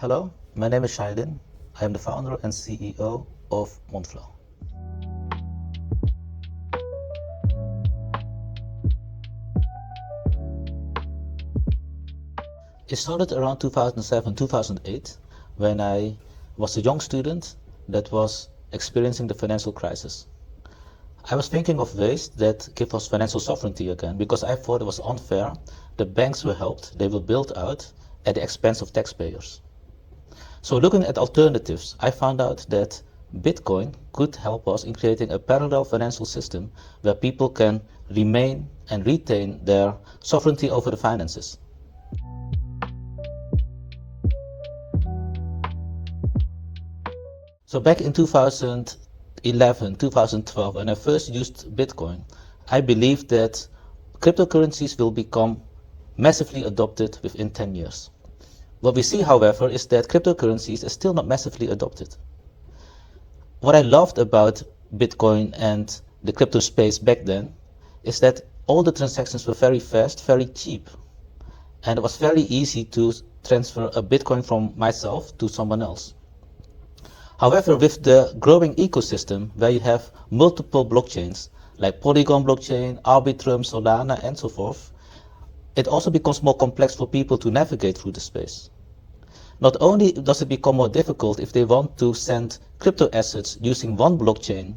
Hello, my name is Chhay Lin. I am the founder and CEO of Monflo. It started around 2007, 2008, when I was a young student that was experiencing the financial crisis. I was thinking of ways that give us financial sovereignty again, because I thought it was unfair that banks were helped, they were built out at the expense of taxpayers. So looking at alternatives, I found out that Bitcoin could help us in creating a parallel financial system where people can remain and retain their sovereignty over the finances. So back in 2011, 2012, when I first used Bitcoin, I believed that cryptocurrencies will become massively adopted within 10 years. What we see, however, is that cryptocurrencies are still not massively adopted. What I loved about Bitcoin and the crypto space back then is that all the transactions were very fast, very cheap. And it was very easy to transfer a Bitcoin from myself to someone else. However, with the growing ecosystem where you have multiple blockchains like Polygon blockchain, Arbitrum, Solana, and so forth, it also becomes more complex for people to navigate through the space. Not only does it become more difficult if they want to send crypto assets using one blockchain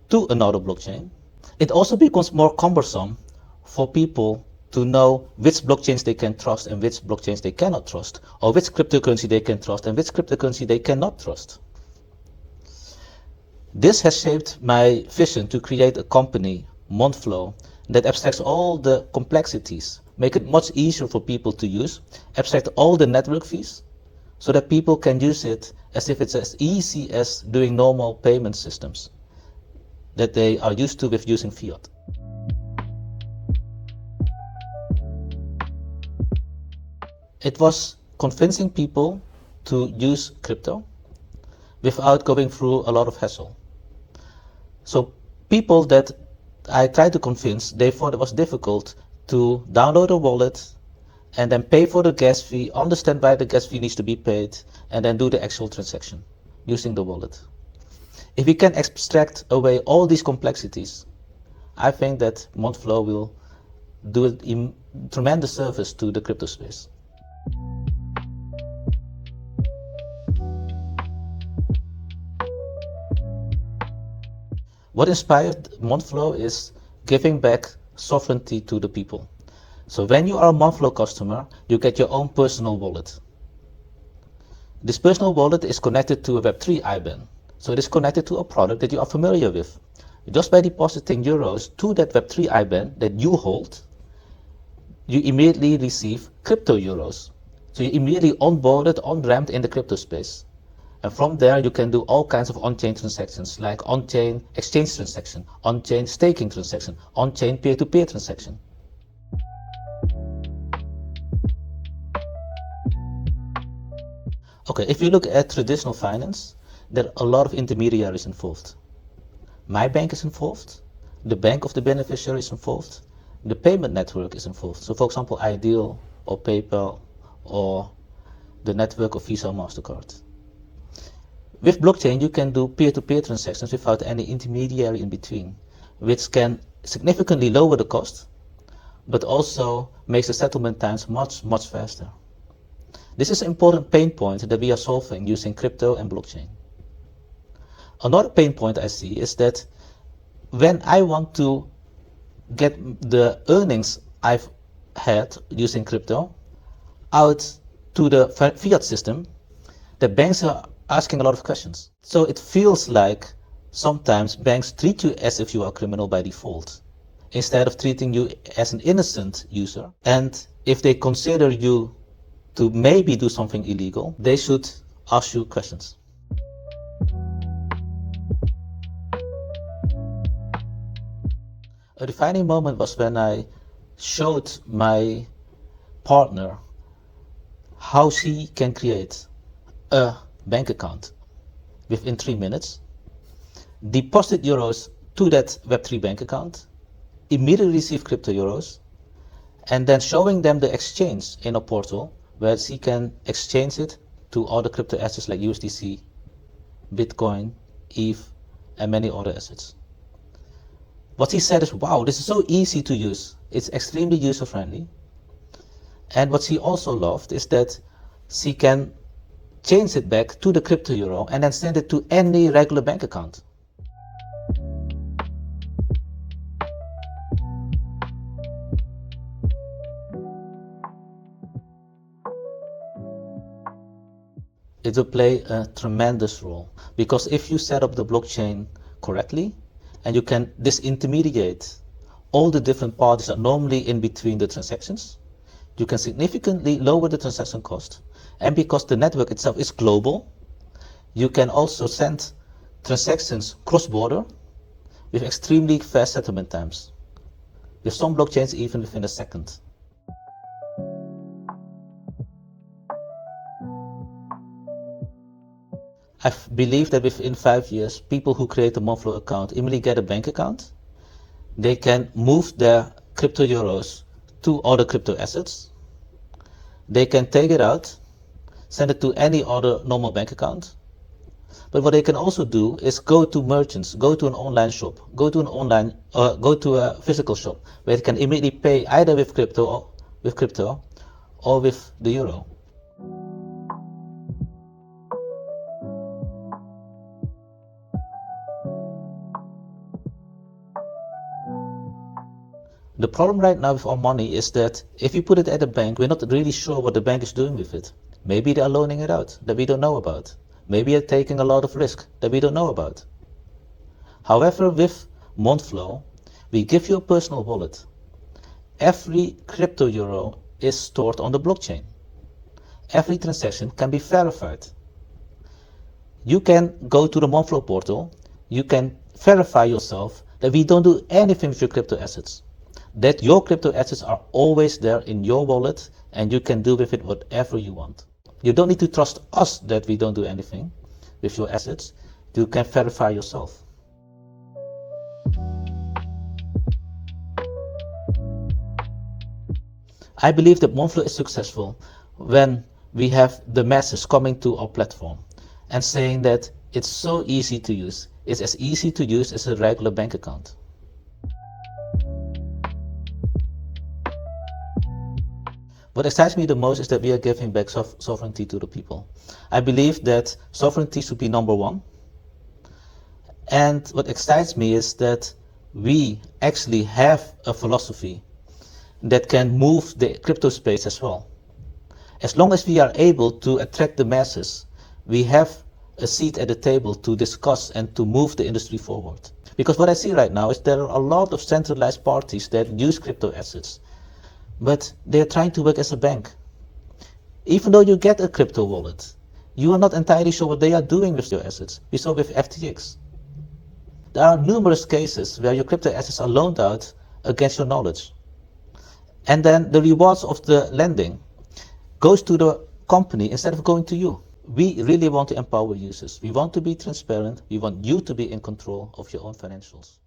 to another blockchain, it also becomes more cumbersome for people to know which blockchains they can trust and which blockchains they cannot trust, or which cryptocurrency they can trust and which cryptocurrency they cannot trust. This has shaped my vision to create a company, Monflo, that abstracts all the complexities, make it much easier for people to use, abstract all the network fees, so that people can use it as if it's as easy as doing normal payment systems that they are used to with using fiat. It was convincing people to use crypto without going through a lot of hassle. So people that I tried to convince, they thought it was difficult to download a wallet and then pay for the gas fee, understand why the gas fee needs to be paid, and then do the actual transaction using the wallet. If we can abstract away all these complexities, I think that Monflo will do a tremendous service to the crypto space. What inspired Monflo is giving back sovereignty to the people. So when you are a Monflo customer, you get your own personal wallet. This personal wallet is connected to a Web3 IBAN. So it is connected to a product that you are familiar with. Just by depositing euros to that Web3 IBAN that you hold, you immediately receive crypto euros. So you immediately onboarded, on-ramped in the crypto space. And from there, you can do all kinds of on-chain transactions, like on-chain exchange transaction, on-chain staking transaction, on-chain peer-to-peer transaction. Okay, if you look at traditional finance, there are a lot of intermediaries involved. My bank is involved, the bank of the beneficiary is involved, the payment network is involved. So for example, Ideal or PayPal or the network of Visa or MasterCard. With blockchain, you can do peer-to-peer transactions without any intermediary in between, which can significantly lower the cost, but also makes the settlement times much faster. This is an important pain point that we are solving using crypto and blockchain. Another pain point I see is that when I want to get the earnings I've had using crypto out to the fiat system, the banks are asking a lot of questions. So it feels like sometimes banks treat you as if you are a criminal by default, instead of treating you as an innocent user. And if they consider you to maybe do something illegal, they should ask you questions. A defining moment was when I showed my partner how she can create a bank account within 3 minutes, deposit euros to that Web3 bank account, immediately receive crypto euros, and then showing them the exchange in a portal where she can exchange it to other crypto assets like USDC, Bitcoin, ETH, and many other assets. What he said is, wow, this is so easy to use. It's extremely user-friendly. And what he also loved is that he can change it back to the crypto euro and then send it to any regular bank account. It will play a tremendous role, because if you set up the blockchain correctly and you can disintermediate all the different parties that are normally in between the transactions, you can significantly lower the transaction cost. And because the network itself is global, you can also send transactions cross-border with extremely fast settlement times. With some blockchains even within a second. I believe that within 5 years, people who create a Monflo account immediately get a bank account. They can move their crypto euros to other crypto assets. They can take it out, send it to any other normal bank account. But what they can also do is go to merchants, go to an online shop, go to a physical shop where they can immediately pay either with crypto or with the euro. The problem right now with our money is that if you put it at a bank, we're not really sure what the bank is doing with it. Maybe they are loaning it out that we don't know about. Maybe they're taking a lot of risk that we don't know about. However, with Monflo, we give you a personal wallet. Every crypto euro is stored on the blockchain. Every transaction can be verified. You can go to the Monflo portal, you can verify yourself that we don't do anything with your crypto assets. That your crypto assets are always there in your wallet and you can do with it whatever you want. You don't need to trust us that we don't do anything with your assets. You can verify yourself. I believe that Monflo is successful when we have the masses coming to our platform and saying that it's so easy to use. It's as easy to use as a regular bank account. What excites me the most is that we are giving back sovereignty to the people. I believe that sovereignty should be number one. And what excites me is that we actually have a philosophy that can move the crypto space as well. As long as we are able to attract the masses, we have a seat at the table to discuss and to move the industry forward. Because what I see right now is there are a lot of centralized parties that use crypto assets, but they are trying to work as a bank. Even though you get a crypto wallet, you are not entirely sure what they are doing with your assets. We saw with FTX. There are numerous cases where your crypto assets are loaned out against your knowledge. And then the rewards of the lending goes to the company instead of going to you. We really want to empower users. We want to be transparent. We want you to be in control of your own financials.